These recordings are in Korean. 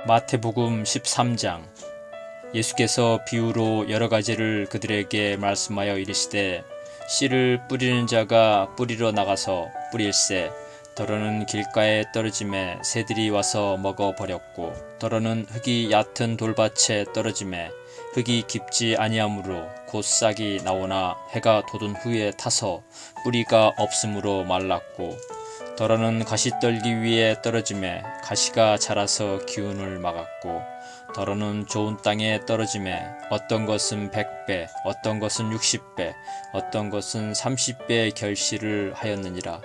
마태복음 13장. 예수께서 비유로 여러 가지를 그들에게 말씀하여 이르시되, 씨를 뿌리는 자가 뿌리러 나가서 뿌릴새 더러는 길가에 떨어짐에 새들이 와서 먹어 버렸고, 더러는 흙이 얕은 돌밭에 떨어짐에 흙이 깊지 아니하므로 곧 싹이 나오나 해가 돋은 후에 타서 뿌리가 없으므로 말랐고, 더러는 가시떨기 위에 떨어짐에 가시가 자라서 기운을 막았고, 더러는 좋은 땅에 떨어짐에 어떤 것은 100배, 어떤 것은 60배, 어떤 것은 30배의 결실을 하였느니라.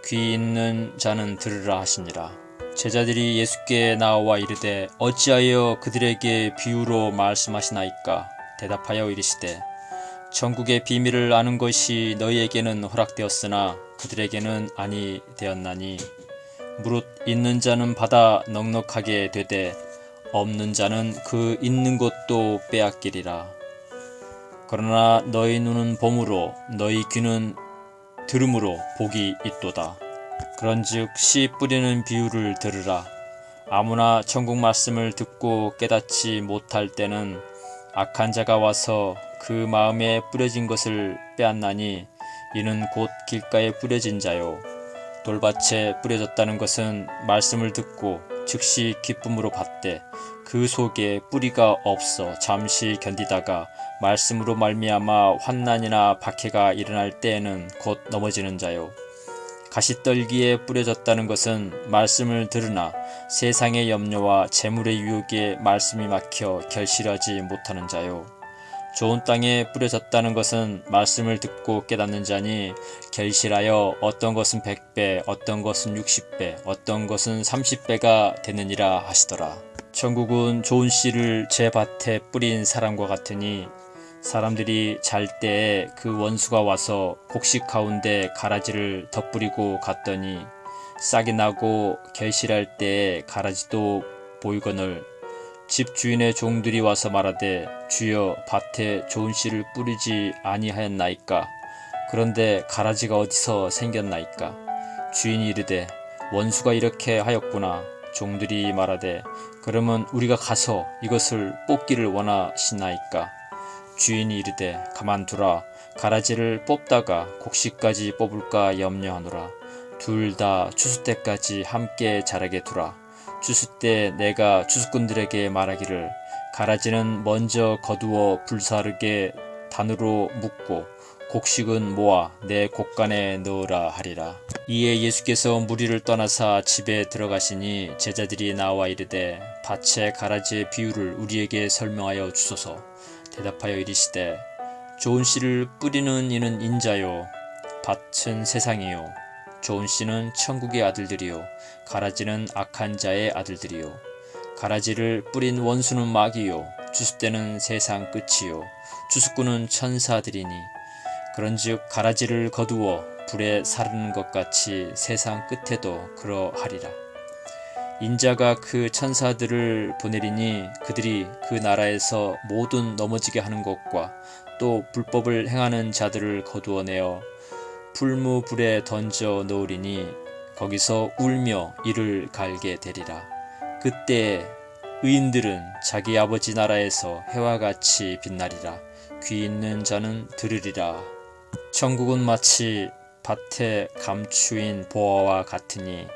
귀 있는 자는 들으라 하시니라. 제자들이 예수께 나와 이르되, 어찌하여 그들에게 비유로 말씀하시나이까? 대답하여 이르시되, 천국의 비밀을 아는 것이 너희에게는 허락되었으나 그들에게는 아니 되었나니, 무릇 있는 자는 받아 넉넉하게 되되 없는 자는 그 있는 것도 빼앗기리라. 그러나 너희 눈은 봄으로 너희 귀는 들음으로 복이 있도다. 그런즉 씨 뿌리는 비유를 들으라. 아무나 천국 말씀을 듣고 깨닫지 못할 때는 악한 자가 와서 그 마음에 뿌려진 것을 빼앗나니, 이는 곧 길가에 뿌려진 자요. 돌밭에 뿌려졌다는 것은 말씀을 듣고 즉시 기쁨으로 받되 그 속에 뿌리가 없어 잠시 견디다가 말씀으로 말미암아 환난이나 박해가 일어날 때에는 곧 넘어지는 자요. 가시떨기에 뿌려졌다는 것은 말씀을 들으나 세상의 염려와 재물의 유혹에 말씀이 막혀 결실하지 못하는 자요. 좋은 땅에 뿌려졌다는 것은 말씀을 듣고 깨닫는 자니, 결실하여 어떤 것은 100배, 어떤 것은 60배, 어떤 것은 30배가 되느니라 하시더라. 천국은 좋은 씨를 제 밭에 뿌린 사람과 같으니, 사람들이 잘 때에 그 원수가 와서 곡식 가운데 가라지를 덧뿌리고 갔더니, 싹이 나고 결실할 때에 가라지도 보이거늘 집 주인의 종들이 와서 말하되, 주여, 밭에 좋은 씨를 뿌리지 아니하였나이까? 그런데 가라지가 어디서 생겼나이까? 주인이 이르되, 원수가 이렇게 하였구나. 종들이 말하되, 그러면 우리가 가서 이것을 뽑기를 원하시나이까? 주인이 이르되, 가만두라. 가라지를 뽑다가 곡식까지 뽑을까 염려하노라. 둘 다 추수 때까지 함께 자라게 두라. 추수 때 내가 추수꾼들에게 말하기를, 가라지는 먼저 거두어 불사르게 단으로 묶고 곡식은 모아 내 곡간에 넣으라 하리라. 이에 예수께서 무리를 떠나사 집에 들어가시니 제자들이 나와 이르되, 밭의 가라지의 비유를 우리에게 설명하여 주소서. 대답하여 이르시되, 좋은 씨를 뿌리는 이는 인자요, 밭은 세상이요. 좋은 씨는 천국의 아들들이요, 가라지는 악한 자의 아들들이요. 가라지를 뿌린 원수는 마귀요, 추수 때는 세상 끝이요, 추수꾼은 천사들이니, 그런즉 가라지를 거두어 불에 사르는 것 같이 세상 끝에도 그러하리라. 인자가 그 천사들을 보내리니 그들이 그 나라에서 모든 넘어지게 하는 것과 또 불법을 행하는 자들을 거두어내어 풀무불에 던져 넣으리니 거기서 울며 이를 갈게 되리라. 그때에 의인들은 자기 아버지 나라에서 해와 같이 빛나리라. 귀 있는 자는 들으리라. 천국은 마치 밭에 감추인 보화와 같으니,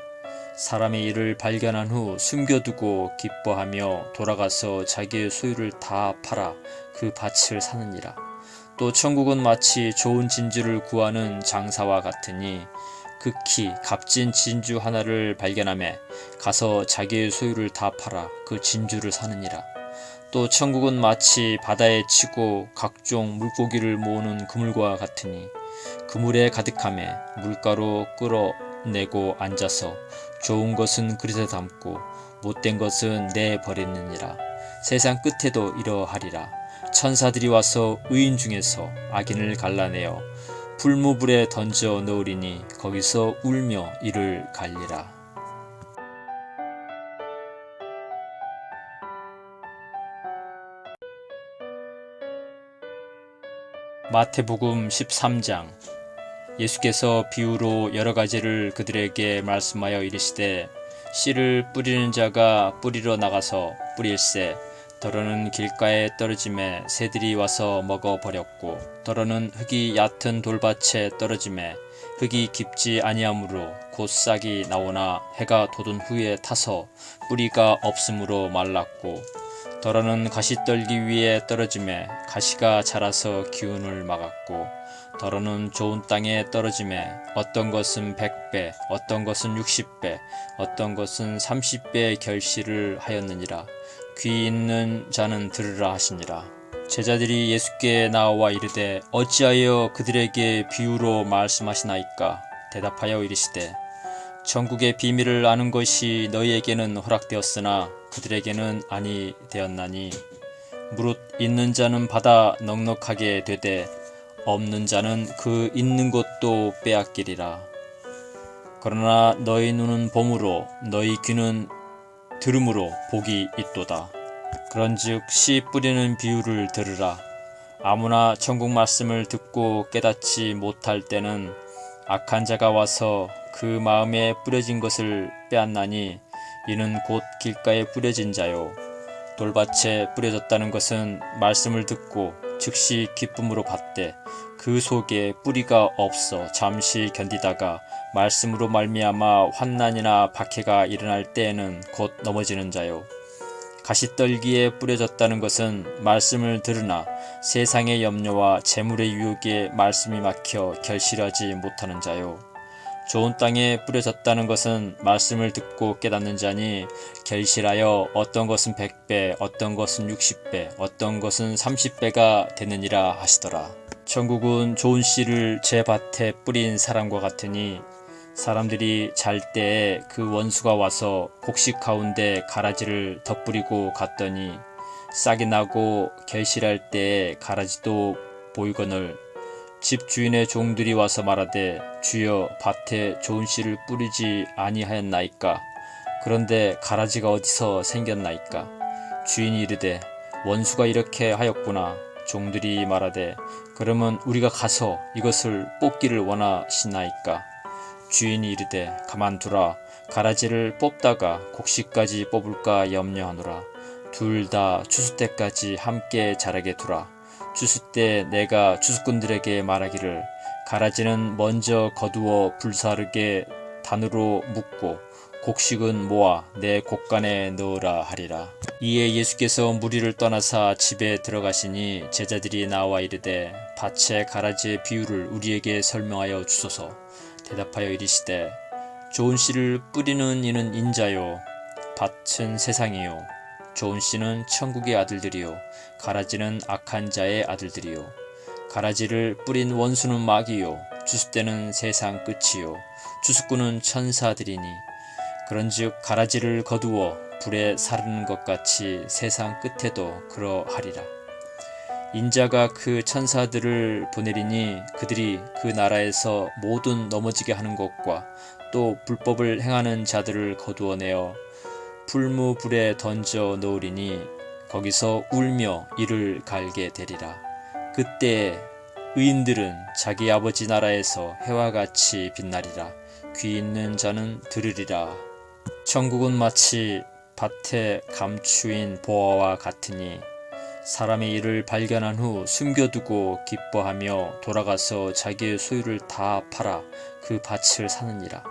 사람의 일을 발견한 후 숨겨두고 기뻐하며 돌아가서 자기의 소유를 다 팔아 그 밭을 사느니라. 또 천국은 마치 좋은 진주를 구하는 장사와 같으니, 극히 값진 진주 하나를 발견하매 가서 자기의 소유를 다 팔아 그 진주를 사느니라. 또 천국은 마치 바다에 치고 각종 물고기를 모으는 그물과 같으니, 그물에 가득하매 물가로 끌어내고 앉아서 좋은 것은 그릇에 담고 못된 것은 내버리느니라. 세상 끝에도 이러하리라. 천사들이 와서 의인 중에서 악인을 갈라내어 불무불에 던져 넣으리니 거기서 울며 이를 갈리라. 마태복음 13장. 예수께서 비유로 여러 가지를 그들에게 말씀하여 이르시되, 씨를 뿌리는 자가 뿌리러 나가서 뿌릴새 더러는 길가에 떨어짐에 새들이 와서 먹어버렸고 더러는 흙이 얕은 돌밭에 떨어짐에 흙이 깊지 아니하므로 곧 싹이 나오나 해가 돋은 후에 타서 뿌리가 없으므로 말랐고 더러는 가시떨기 위에 떨어짐에 가시가 자라서 기운을 막았고 더러는 좋은 땅에 떨어짐에 어떤 것은 100배 어떤 것은 60배 어떤 것은 30배의 결실을 하였느니라. 귀 있는 자는 들으라 하시니라. 제자들이 예수께 나와 이르되 어찌하여 그들에게 비유로 말씀하시나이까. 대답하여 이르시되 천국의 비밀을 아는 것이 너희에게는 허락되었으나 그들에게는 아니 되었나니 무릇 있는 자는 받아 넉넉하게 되되 없는 자는 그 있는 것도 빼앗기리라. 그러나 너희 눈은 봄으로 너희 귀는 들음으로 복이 있도다. 그런즉 씨 뿌리는 비유를 들으라. 아무나 천국 말씀을 듣고 깨닫지 못할 때는 악한 자가 와서 그 마음에 뿌려진 것을 빼앗나니 이는 곧 길가에 뿌려진 자요 돌밭에 뿌려졌다는 것은 말씀을 듣고 즉시 기쁨으로 받되 그 속에 뿌리가 없어 잠시 견디다가 말씀으로 말미암아 환난이나 박해가 일어날 때에는 곧 넘어지는 자요. 가시떨기에 뿌려졌다는 것은 말씀을 들으나 세상의 염려와 재물의 유혹에 말씀이 막혀 결실하지 못하는 자요. 좋은 땅에 뿌려졌다는 것은 말씀을 듣고 깨닫는 자니 결실하여 어떤 것은 100배, 어떤 것은 60배, 어떤 것은 30배가 되느니라 하시더라. 천국은 좋은 씨를 제 밭에 뿌린 사람과 같으니 사람들이 잘 때에 그 원수가 와서 곡식 가운데 가라지를 덧뿌리고 갔더니 싹이 나고 결실할 때에 가라지도 보이거늘 집 주인의 종들이 와서 말하되 주여 밭에 좋은 씨를 뿌리지 아니하였나이까. 그런데 가라지가 어디서 생겼나이까. 주인이 이르되 원수가 이렇게 하였구나. 종들이 말하되 그러면 우리가 가서 이것을 뽑기를 원하시나이까. 주인이 이르되 가만두라. 가라지를 뽑다가 곡식까지 뽑을까 염려하노라. 둘 다 추수 때까지 함께 자라게 두라. 추수 때 내가 추수꾼들에게 말하기를 가라지는 먼저 거두어 불사르게 단으로 묶고 곡식은 모아 내 곡간에 넣으라 하리라. 이에 예수께서 무리를 떠나사 집에 들어가시니 제자들이 나와 이르되 밭의 가라지의 비유를 우리에게 설명하여 주소서. 대답하여 이르시되 좋은 씨를 뿌리는 이는 인자요 밭은 세상이요 좋은 씨는 천국의 아들들이요 가라지는 악한 자의 아들들이요 가라지를 뿌린 원수는 마귀요 추수 때는 세상 끝이요 추수꾼은 천사들이니 그런즉 가라지를 거두어 불에 사르는 것 같이 세상 끝에도 그러하리라. 인자가 그 천사들을 보내리니 그들이 그 나라에서 모든 넘어지게 하는 것과 또 불법을 행하는 자들을 거두어내어 풀무불에 던져 놓으리니 거기서 울며 이를 갈게 되리라. 그때에 의인들은 자기 아버지 나라에서 해와 같이 빛나리라. 귀 있는 자는 들으리라. 천국은 마치 밭에 감추인 보화와 같으니 사람이 이를 발견한 후 숨겨두고 기뻐하며 돌아가서 자기의 소유를 다 팔아 그 밭을 사느니라.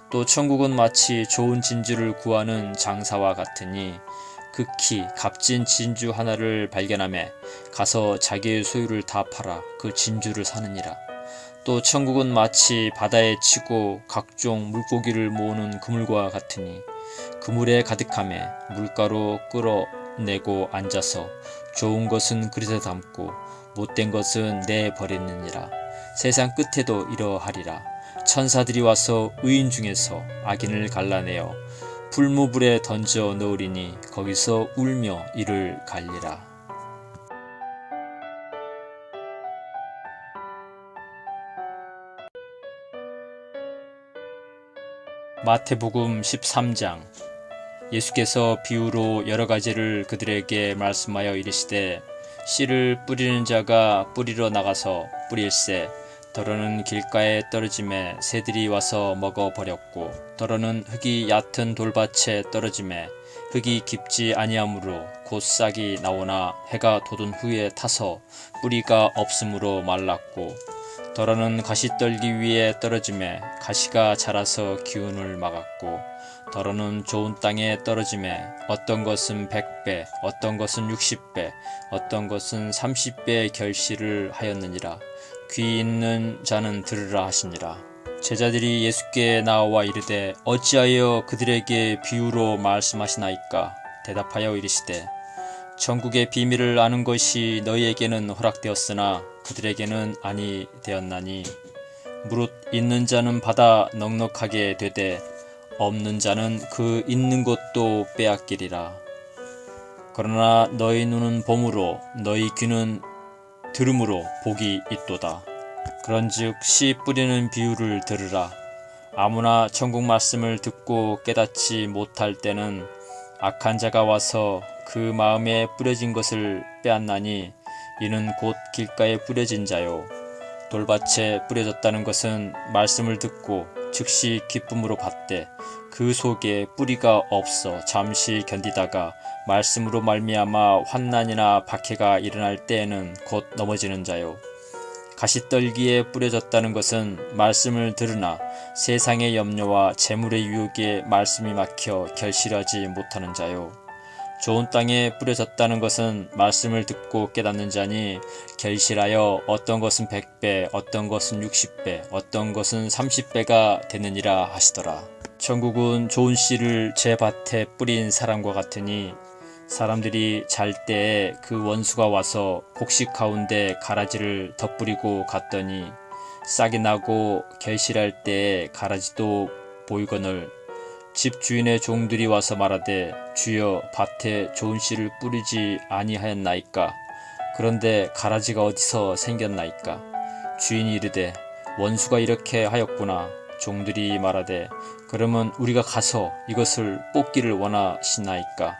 또 천국은 마치 좋은 진주를 구하는 장사와 같으니 극히 값진 진주 하나를 발견하매 가서 자기의 소유를 다 팔아 그 진주를 사느니라. 또 천국은 마치 바다에 치고 각종 물고기를 모으는 그물과 같으니 그물에 가득하매 물가로 끌어내고 앉아서 좋은 것은 그릇에 담고 못된 것은 내버리느니라. 세상 끝에도 이러하리라. 천사들이 와서 의인 중에서 악인을 갈라내어 불무불에 던져 넣으리니 거기서 울며 이를 갈리라. 마태복음 13장. 예수께서 비유로 여러 가지를 그들에게 말씀하여 이르시되 씨를 뿌리는 자가 뿌리러 나가서 뿌릴새 더러는 길가에 떨어짐에 새들이 와서 먹어버렸고 더러는 흙이 얕은 돌밭에 떨어짐에 흙이 깊지 아니하므로 곧 싹이 나오나 해가 돋은 후에 타서 뿌리가 없으므로 말랐고 더러는 가시떨기 위에 떨어짐에 가시가 자라서 기운을 막았고 더러는 좋은 땅에 떨어짐에 어떤 것은 100배 어떤 것은 60배 어떤 것은 30배의 결실을 하였느니라. 귀 있는 자는 들으라 하시니라. 제자들이 예수께 나와 이르되 어찌하여 그들에게 비유로 말씀하시나이까. 대답하여 이르시되 천국의 비밀을 아는 것이 너희에게는 허락되었으나 그들에게는 아니 되었나니 무릇 있는 자는 받아 넉넉하게 되되 없는 자는 그 있는 것도 빼앗기리라. 그러나 너희 눈은 봄으로 너희 귀는 들음으로 복이 있도다. 그런즉 씨 뿌리는 비유를 들으라. 아무나 천국 말씀을 듣고 깨닫지 못할 때는 악한 자가 와서 그 마음에 뿌려진 것을 빼앗나니 이는 곧 길가에 뿌려진 자요 돌밭에 뿌려졌다는 것은 말씀을 듣고 즉시 기쁨으로 받되 그 속에 뿌리가 없어 잠시 견디다가 말씀으로 말미암아 환난이나 박해가 일어날 때에는 곧 넘어지는 자요 가시떨기에 뿌려졌다는 것은 말씀을 들으나 세상의 염려와 재물의 유혹에 말씀이 막혀 결실하지 못하는 자요 좋은 땅에 뿌려졌다는 것은 말씀을 듣고 깨닫는 자니 결실하여 어떤 것은 100배 어떤 것은 60배 어떤 것은 30배가 되느니라 하시더라. 천국은 좋은 씨를 제 밭에 뿌린 사람과 같으니 사람들이 잘 때에 그 원수가 와서 곡식 가운데 가라지를 덧뿌리고 갔더니 싹이 나고 결실할 때에 가라지도 보이거늘 집 주인의 종들이 와서 말하되 주여 밭에 좋은 씨를 뿌리지 아니하였나이까. 그런데 가라지가 어디서 생겼나이까. 주인이 이르되 원수가 이렇게 하였구나. 종들이 말하되 그러면 우리가 가서 이것을 뽑기를 원하시나이까.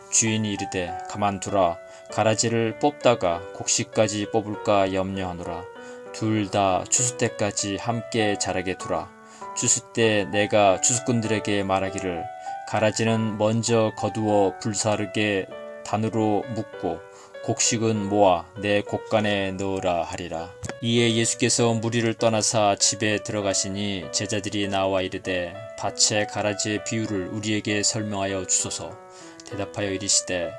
주인이 이르되 가만두라. 가라지를 뽑다가 곡식까지 뽑을까 염려하노라. 둘 다 추수 때까지 함께 자라게 두라. 추수 때 내가 추수꾼들에게 말하기를 가라지는 먼저 거두어 불사르게 단으로 묶고 곡식은 모아 내 곡간에 넣으라 하리라. 이에 예수께서 무리를 떠나사 집에 들어가시니 제자들이 나와 이르되 밭의 가라지의 비유를 우리에게 설명하여 주소서. 대답하여 이르시되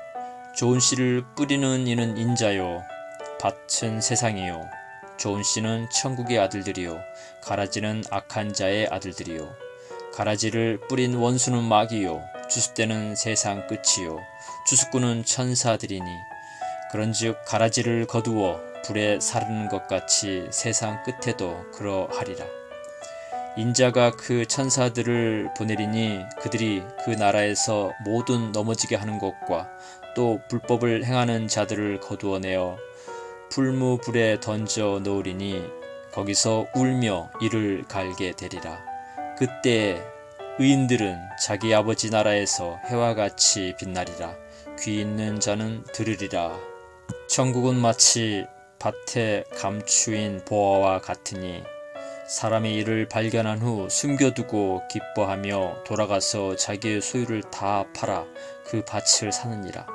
좋은 씨를 뿌리는 이는 인자요 밭은 세상이요 좋은 씨는 천국의 아들들이요 가라지는 악한 자의 아들들이요 가라지를 뿌린 원수는 마귀요 추수 때는 세상 끝이요 추수꾼은 천사들이니 그런즉 가라지를 거두어 불에 사르는 것 같이 세상 끝에도 그러하리라. 인자가 그 천사들을 보내리니 그들이 그 나라에서 모든 넘어지게 하는 것과 또 불법을 행하는 자들을 거두어내어 풀무불에 던져 넣으리니 거기서 울며 이를 갈게 되리라. 그때에 의인들은 자기 아버지 나라에서 해와 같이 빛나리라. 귀 있는 자는 들으리라. 천국은 마치 밭에 감추인 보화와 같으니 사람이 이를 발견한 후 숨겨두고 기뻐하며 돌아가서 자기의 소유를 다 팔아 그 밭을 사느니라.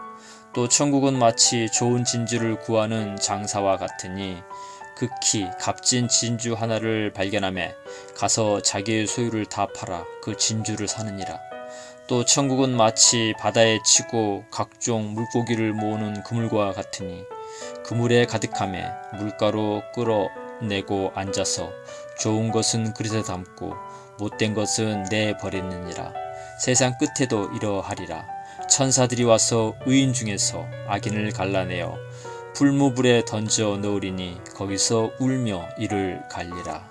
또 천국은 마치 좋은 진주를 구하는 장사와 같으니 극히 값진 진주 하나를 발견하매 가서 자기의 소유를 다 팔아 그 진주를 사느니라. 또 천국은 마치 바다에 치고 각종 물고기를 모으는 그물과 같으니 그물에 가득하매 물가로 끌어내고 앉아서 좋은 것은 그릇에 담고 못된 것은 내버리느니라. 세상 끝에도 이러하리라. 천사들이 와서 의인 중에서 악인을 갈라내어 풀무불에 던져 넣으리니 거기서 울며 이를 갈리라.